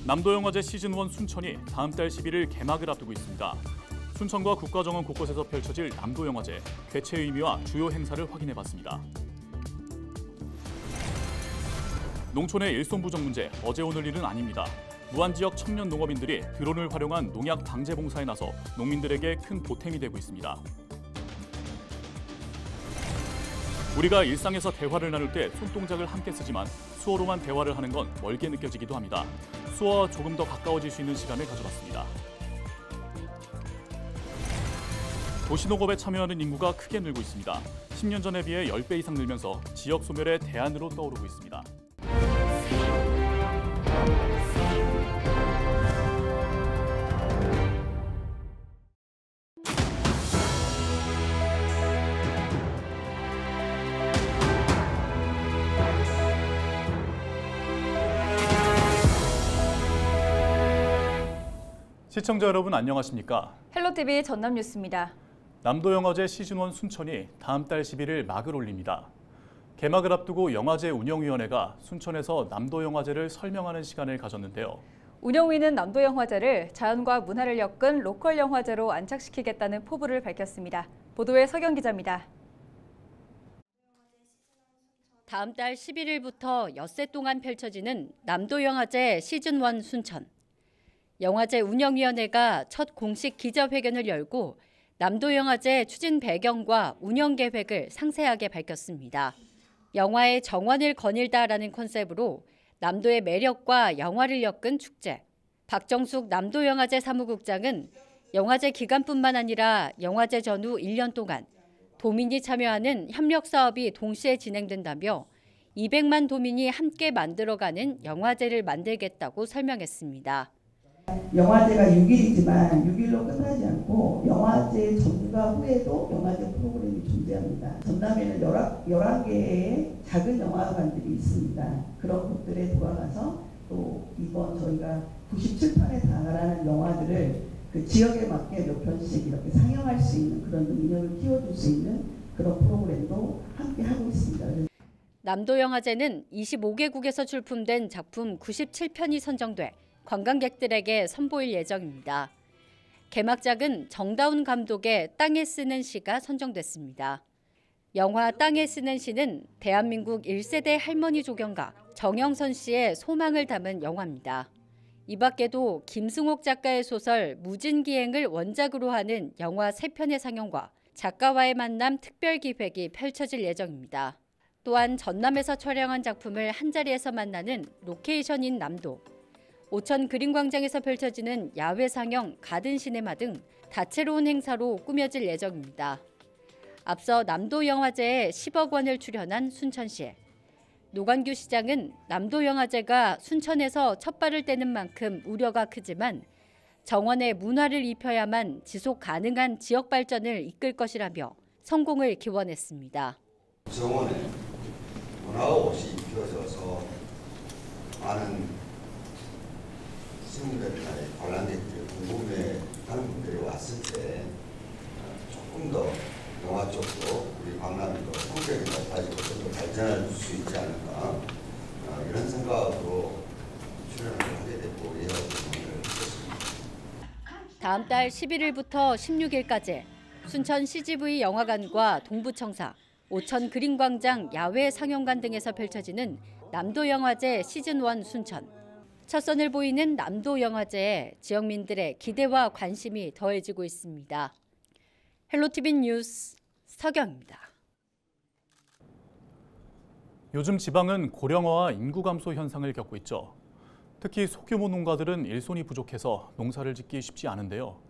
남도영화제 시즌1 순천이 다음 달 11일 개막을 앞두고 있습니다. 순천과 국가정원 곳곳에서 펼쳐질 남도영화제, 개최 의미와 주요 행사를 확인해봤습니다. 농촌의 일손 부족 문제, 어제 오늘 일은 아닙니다. 무안지역 청년 농업인들이 드론을 활용한 농약 방제 봉사에 나서 농민들에게 큰 보탬이 되고 있습니다. 우리가 일상에서 대화를 나눌 때 손동작을 함께 쓰지만 수어로만 대화를 하는 건 멀게 느껴지기도 합니다. 수어와 조금 더 가까워질 수 있는 시간을 가져봤습니다. 도시농업에 참여하는 인구가 크게 늘고 있습니다. 10년 전에 비해 10배 이상 늘면서 지역 소멸의 대안으로 떠오르고 있습니다. 시청자 여러분 안녕하십니까? 헬로TV 전남뉴스입니다. 남도영화제 시즌1 순천이 다음 달 11일 막을 올립니다. 개막을 앞두고 영화제 운영위원회가 순천에서 남도영화제를 설명하는 시간을 가졌는데요. 운영위는 남도영화제를 자연과 문화를 엮은 로컬 영화제로 안착시키겠다는 포부를 밝혔습니다. 보도에 서경 기자입니다. 다음 달 11일부터 엿새 동안 펼쳐지는 남도영화제 시즌1 순천. 영화제 운영위원회가 첫 공식 기자회견을 열고 남도영화제 추진 배경과 운영 계획을 상세하게 밝혔습니다. 영화의 정원을 거닐다라는 컨셉으로 남도의 매력과 영화를 엮은 축제. 박정숙 남도영화제 사무국장은 영화제 기간뿐만 아니라 영화제 전후 1년 동안 도민이 참여하는 협력 사업이 동시에 진행된다며 200만 도민이 함께 만들어가는 영화제를 만들겠다고 설명했습니다. 영화제가 6일이지만 6일로 끝나지 않고 영화제 전과 후에도 영화제 프로그램이 존재합니다. 전남에는 11개의 작은 영화관들이 있습니다. 그런 곳들에 돌아가서 또 이번 저희가 97편에 달하는 영화들을 그 지역에 맞게 몇 편씩 이렇게 상영할 수 있는 그런 능력을 키워줄 수 있는 그런 프로그램도 함께 하고 있습니다. 남도영화제는 25개국에서 출품된 작품 97편이 선정돼 관광객들에게 선보일 예정입니다. 개막작은 정다운 감독의 땅에 쓰는 시가 선정됐습니다. 영화 땅에 쓰는 시는 대한민국 1세대 할머니 조경가 정영선 씨의 소망을 담은 영화입니다. 이 밖에도 김승옥 작가의 소설 무진기행을 원작으로 하는 영화 3편의 상영과 작가와의 만남 특별기획이 펼쳐질 예정입니다. 또한 전남에서 촬영한 작품을 한자리에서 만나는 로케이션인 남도, 오천 그린광장에서 펼쳐지는 야외 상영 가든 시네마 등 다채로운 행사로 꾸며질 예정입니다. 앞서 남도영화제에 10억 원을 출연한 순천시. 노관규 시장은 남도영화제가 순천에서 첫 발을 떼는 만큼 우려가 크지만 정원에 문화를 입혀야만 지속 가능한 지역 발전을 이끌 것이라며 성공을 기원했습니다. 정원에 문화가 옷이 입혀져서 많은 시민들이나 관람객들, 궁금해하는 분들이 왔을 때 조금 더 영화 쪽도 우리 박람회도 성격이 높아지고 좀 더 발전할 수 있지 않을까 이런 생각으로 출연을 하게 되고 오늘 했습니다. 다음 달 11일부터 16일까지 순천 CGV 영화관과 동부청사, 오천 그린광장 야외 상영관 등에서 펼쳐지는 남도영화제 시즌1 순천. 첫 선을 보이는 남도영화제에 지역민들의 기대와 관심이 더해지고 있습니다. 헬로TV 뉴스 서경입니다. 요즘 지방은 고령화와 인구 감소 현상을 겪고 있죠. 특히 소규모 농가들은 일손이 부족해서 농사를 짓기 쉽지 않은데요.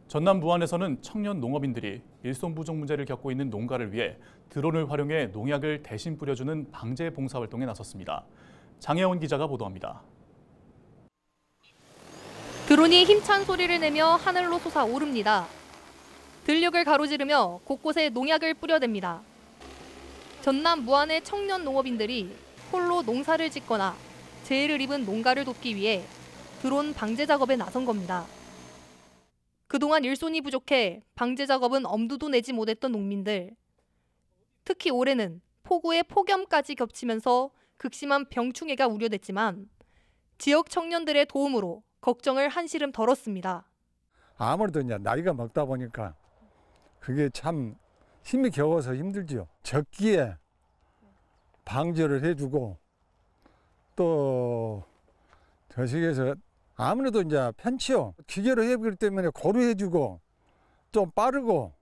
전남 무안에서는 청년 농업인들이 일손 부족 문제를 겪고 있는 농가를 위해 드론을 활용해 농약을 대신 뿌려주는 방제 봉사활동에 나섰습니다. 장혜원 기자가 보도합니다. 드론이 힘찬 소리를 내며 하늘로 솟아오릅니다. 들녘을 가로지르며 곳곳에 농약을 뿌려댑니다. 전남 무안의 청년 농업인들이 홀로 농사를 짓거나 재해를 입은 농가를 돕기 위해 드론 방제 작업에 나선 겁니다. 그동안 일손이 부족해 방제 작업은 엄두도 내지 못했던 농민들. 특히 올해는 폭우에 폭염까지 겹치면서 극심한 병충해가 우려됐지만 지역 청년들의 도움으로 걱정을 한시름 덜었습니다. 아무래도 이제 나이가 먹다 보니까 그게 참 힘이 겨워서 힘들지요. 적기에 방제를 해주고 또 저식에서 아무래도 이제 편치요. 기계로 해보기 때문에 고루해주고 좀 빠르고.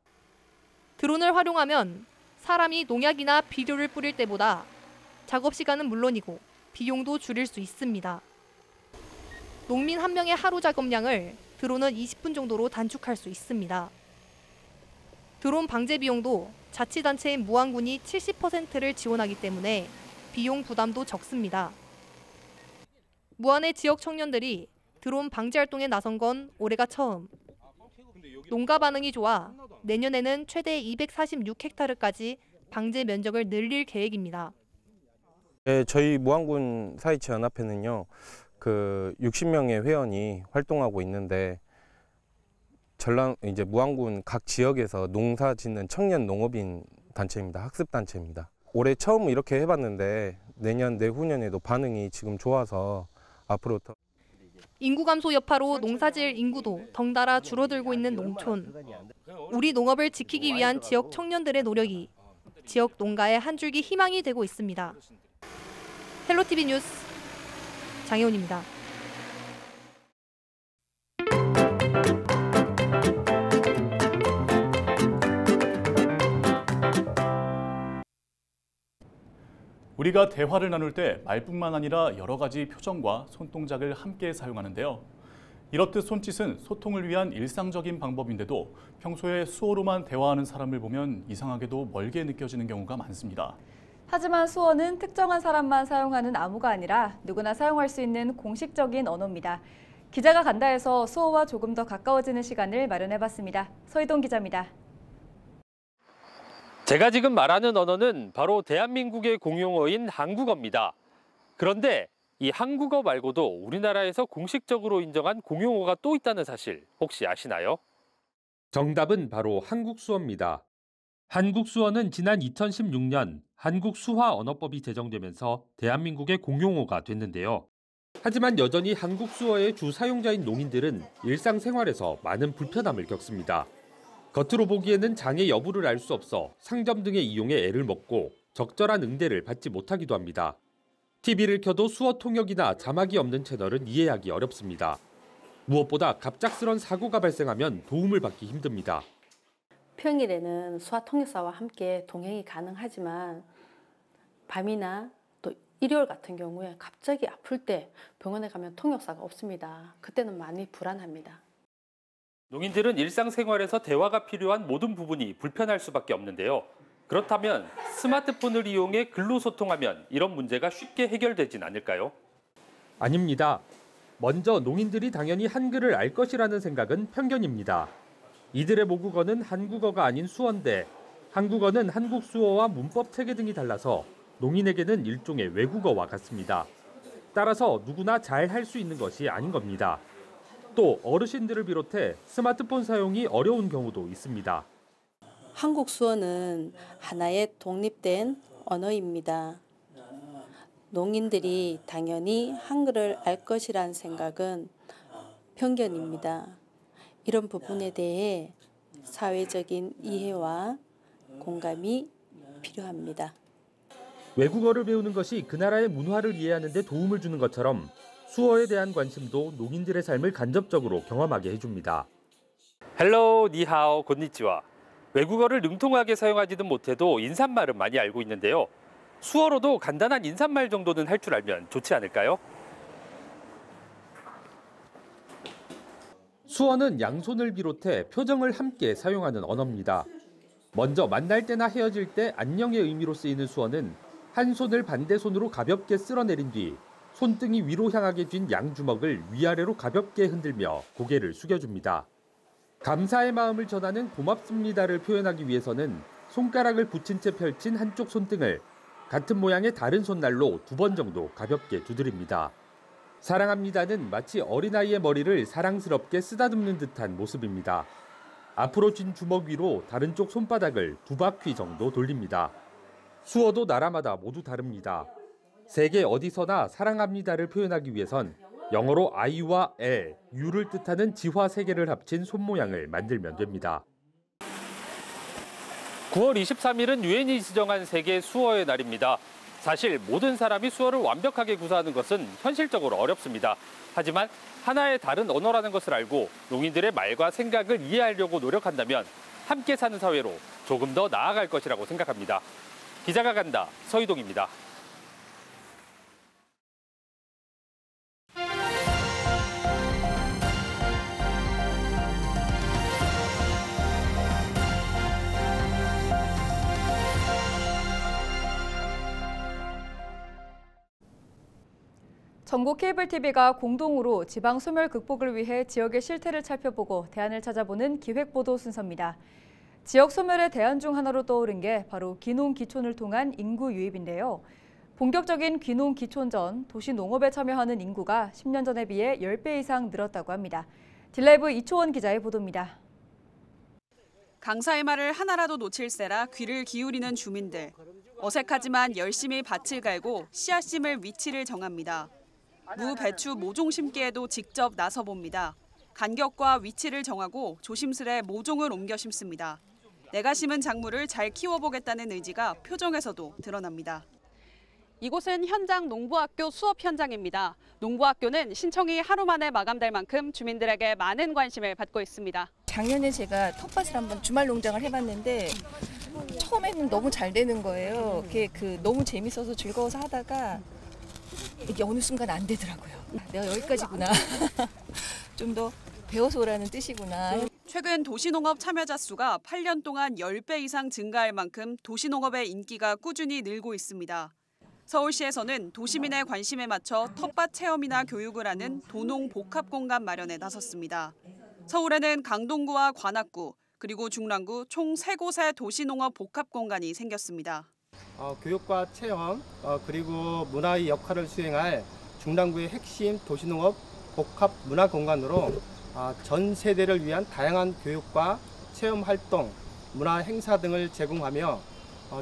드론을 활용하면 사람이 농약이나 비료를 뿌릴 때보다 작업 시간은 물론이고 비용도 줄일 수 있습니다. 농민 한 명의 하루 작업량을 드론은 20분 정도로 단축할 수 있습니다. 드론 방제 비용도 자치단체인 무안군이 70%를 지원하기 때문에 비용 부담도 적습니다. 무안의 지역 청년들이 드론 방제 활동에 나선 건 올해가 처음. 농가 반응이 좋아 내년에는 최대 246헥타르까지 방제 면적을 늘릴 계획입니다. 네, 저희 무안군 사이치 연합회는요, 60명의 회원이 활동하고 있는데 이제 무안군 각 지역에서 농사 짓는 청년 농업인 단체입니다. 학습 단체입니다. 올해 처음 이렇게 해봤는데 내년 내후년에도 반응이 지금 좋아서 앞으로 더. 인구 감소 여파로 농사지을 인구도 덩달아 줄어들고 있는 농촌. 우리 농업을 지키기 위한 지역 청년들의 노력이 지역 농가의 한 줄기 희망이 되고 있습니다. 헬로티비 뉴스 장혜원입니다. 우리가 대화를 나눌 때 말뿐만 아니라 여러 가지 표정과 손동작을 함께 사용하는데요. 이렇듯 손짓은 소통을 위한 일상적인 방법인데도 평소에 수어로만 대화하는 사람을 보면 이상하게도 멀게 느껴지는 경우가 많습니다. 하지만 수어는 특정한 사람만 사용하는 암호가 아니라 누구나 사용할 수 있는 공식적인 언어입니다. 기자가 간다 해서 수어와 조금 더 가까워지는 시간을 마련해봤습니다. 서희동 기자입니다. 제가 지금 말하는 언어는 바로 대한민국의 공용어인 한국어입니다. 그런데 이 한국어 말고도 우리나라에서 공식적으로 인정한 공용어가 또 있다는 사실 혹시 아시나요? 정답은 바로 한국수어입니다. 한국수어는 지난 2016년 한국수화언어법이 제정되면서 대한민국의 공용어가 됐는데요. 하지만 여전히 한국수어의 주 사용자인 농인들은 일상생활에서 많은 불편함을 겪습니다. 겉으로 보기에는 장애 여부를 알 수 없어 상점 등의 이용에 애를 먹고 적절한 응대를 받지 못하기도 합니다. TV를 켜도 수어 통역이나 자막이 없는 채널은 이해하기 어렵습니다. 무엇보다 갑작스런 사고가 발생하면 도움을 받기 힘듭니다. 평일에는 수화 통역사와 함께 동행이 가능하지만 밤이나 또 일요일 같은 경우에 갑자기 아플 때 병원에 가면 통역사가 없습니다. 그때는 많이 불안합니다. 농인들은 일상생활에서 대화가 필요한 모든 부분이 불편할 수밖에 없는데요. 그렇다면 스마트폰을 이용해 글로 소통하면 이런 문제가 쉽게 해결되진 않을까요? 아닙니다. 먼저 농인들이 당연히 한글을 알 것이라는 생각은 편견입니다. 이들의 모국어는 한국어가 아닌 수어인데 한국어는 한국 수어와 문법 체계 등이 달라서 농인에게는 일종의 외국어와 같습니다. 따라서 누구나 잘 할 수 있는 것이 아닌 겁니다. 또 어르신들을 비롯해 스마트폰 사용이 어려운 경우도 있습니다. 한국 수어는 하나의 독립된 언어입니다. 농인들이 당연히 한글을 알 것이란 생각은 편견입니다. 이런 부분에 대해 사회적인 이해와 공감이 필요합니다. 외국어를 배우는 것이 그 나라의 문화를 이해하는 데 도움을 주는 것처럼 수어에 대한 관심도 농인들의 삶을 간접적으로 경험하게 해줍니다. 헬로, 니하오, 곤니치와. 외국어를 능통하게 사용하지는 못해도 인사말은 많이 알고 있는데요. 수어로도 간단한 인사말 정도는 할 줄 알면 좋지 않을까요? 수어는 양손을 비롯해 표정을 함께 사용하는 언어입니다. 먼저 만날 때나 헤어질 때 안녕의 의미로 쓰이는 수어는 한 손을 반대손으로 가볍게 쓸어내린 뒤 손등이 위로 향하게 쥔 양주먹을 위아래로 가볍게 흔들며 고개를 숙여줍니다. 감사의 마음을 전하는 고맙습니다를 표현하기 위해서는 손가락을 붙인 채 펼친 한쪽 손등을 같은 모양의 다른 손날로 2번 정도 가볍게 두드립니다. 사랑합니다는 마치 어린아이의 머리를 사랑스럽게 쓰다듬는 듯한 모습입니다. 앞으로 쥔 주먹 위로 다른 쪽 손바닥을 2바퀴 정도 돌립니다. 수어도 나라마다 모두 다릅니다. 세계 어디서나 사랑합니다를 표현하기 위해선 영어로 I와 L, U를 뜻하는 지화 3개를 합친 손 모양을 만들면 됩니다. 9월 23일은 유엔이 지정한 세계 수어의 날입니다. 사실 모든 사람이 수어를 완벽하게 구사하는 것은 현실적으로 어렵습니다. 하지만 하나의 다른 언어라는 것을 알고 농인들의 말과 생각을 이해하려고 노력한다면 함께 사는 사회로 조금 더 나아갈 것이라고 생각합니다. 기자가 간다, 서희동입니다. 전국 케이블 TV가 공동으로 지방 소멸 극복을 위해 지역의 실태를 살펴보고 대안을 찾아보는 기획보도 순서입니다. 지역 소멸의 대안 중 하나로 떠오른 게 바로 귀농귀촌을 통한 인구 유입인데요. 본격적인 귀농귀촌 전 도시 농업에 참여하는 인구가 10년 전에 비해 10배 이상 늘었다고 합니다. 딜라이브 이초원 기자의 보도입니다. 강사의 말을 하나라도 놓칠세라 귀를 기울이는 주민들. 어색하지만 열심히 밭을 갈고 씨앗 심을 위치를 정합니다. 무, 배추, 모종 심기에도 직접 나서봅니다. 간격과 위치를 정하고 조심스레 모종을 옮겨 심습니다. 내가 심은 작물을 잘 키워보겠다는 의지가 표정에서도 드러납니다. 이곳은 현장 농부학교 수업 현장입니다. 농부학교는 신청이 하루 만에 마감될 만큼 주민들에게 많은 관심을 받고 있습니다. 작년에 제가 텃밭을 한번 주말 농장을 해봤는데 처음에는 너무 잘 되는 거예요. 그게 너무 재밌어서 즐거워서 하다가 이게 어느 순간 안 되더라고요. 내가 여기까지구나. 좀 더 배워서 오라는 뜻이구나. 최근 도시농업 참여자 수가 8년 동안 10배 이상 증가할 만큼 도시농업의 인기가 꾸준히 늘고 있습니다. 서울시에서는 도시민의 관심에 맞춰 텃밭 체험이나 교육을 하는 도농 복합 공간 마련에 나섰습니다. 서울에는 강동구와 관악구, 그리고 중랑구 총 3곳의 도시농업 복합 공간이 생겼습니다. 교육과 체험, 그리고 문화의 역할을 수행할 중랑구의 핵심 도시농업 복합 문화공간으로 전 세대를 위한 다양한 교육과 체험 활동, 문화 행사 등을 제공하며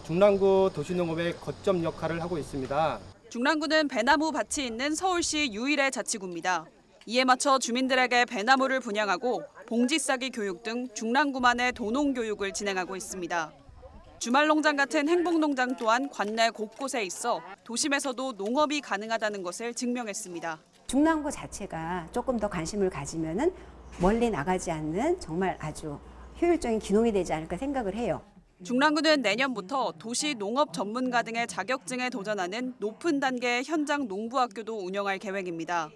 중랑구 도시농업의 거점 역할을 하고 있습니다. 중랑구는 배나무 밭이 있는 서울시 유일의 자치구입니다. 이에 맞춰 주민들에게 배나무를 분양하고 봉지 싸기 교육 등 중랑구만의 도농 교육을 진행하고 있습니다. 주말농장 같은 행복농장 또한 관내 곳곳에 있어 도심에서도 농업이 가능하다는 것을 증명했습니다. 중랑구 자체가 조금 더 관심을 가지면은 멀리 나가지 않는 정말 아주 효율적인 귀농이 되지 않을까 생각을 해요. 중랑구는 내년부터 도시 농업 전문가 등의 자격증에 도전하는 높은 단계의 현장 농부학교도 운영할 계획입니다.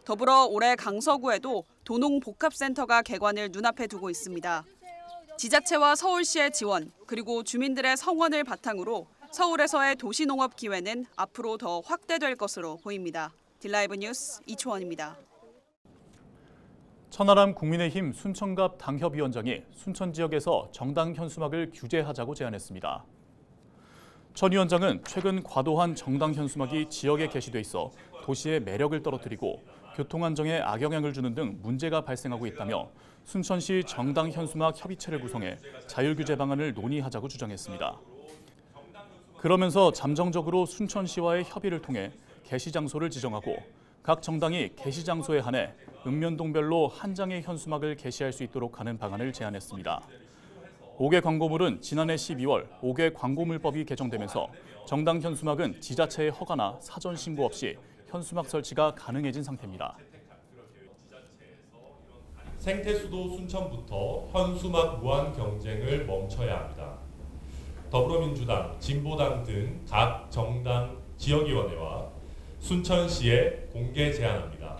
더불어 올해 강서구에도 도농 복합센터가 개관을 눈앞에 두고 있습니다. 지자체와 서울시의 지원, 그리고 주민들의 성원을 바탕으로 서울에서의 도시농업 기회는 앞으로 더 확대될 것으로 보입니다. 딜라이브 뉴스 이초원입니다. 천하람 국민의힘 순천갑 당협위원장이 순천 지역에서 정당 현수막을 규제하자고 제안했습니다. 천 위원장은 최근 과도한 정당 현수막이 지역에 게시돼 있어 도시의 매력을 떨어뜨리고 교통안정에 악영향을 주는 등 문제가 발생하고 있다며 순천시 정당 현수막 협의체를 구성해 자율규제 방안을 논의하자고 주장했습니다. 그러면서 잠정적으로 순천시와의 협의를 통해 게시 장소를 지정하고 각 정당이 게시 장소에 한해 읍면동별로 한 장의 현수막을 게시할 수 있도록 하는 방안을 제안했습니다. 5개 광고물은 지난해 12월 5개 광고물법이 개정되면서 정당 현수막은 지자체의 허가나 사전 신고 없이 현수막 설치가 가능해진 상태입니다. 생태수도 순천부터 현수막 무한 경쟁을 멈춰야 합니다. 더불어민주당, 진보당 등 각 정당 지역위원회와 순천시에 공개 제안합니다.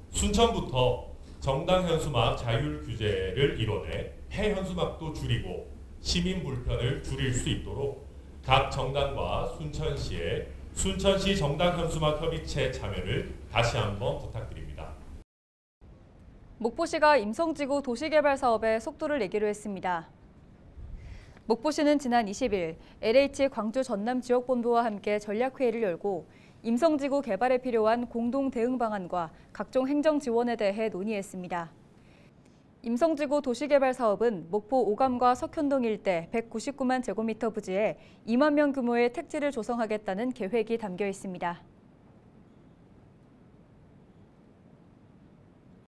순천부터 정당 현수막 자율 규제를 이뤄내 폐 현수막도 줄이고 시민 불편을 줄일 수 있도록 각 정당과 순천시의 순천시 정당 현수막 협의체 참여를 다시 한번 부탁드립니다. 목포시가 임성지구 도시개발 사업에 속도를 내기로 했습니다. 목포시는 지난 20일 LH 광주 전남 지역본부와 함께 전략회의를 열고 임성지구 개발에 필요한 공동 대응 방안과 각종 행정 지원에 대해 논의했습니다. 임성지구 도시개발 사업은 목포 오감과 석현동 일대 199만 제곱미터 부지에 2만 명 규모의 택지를 조성하겠다는 계획이 담겨 있습니다.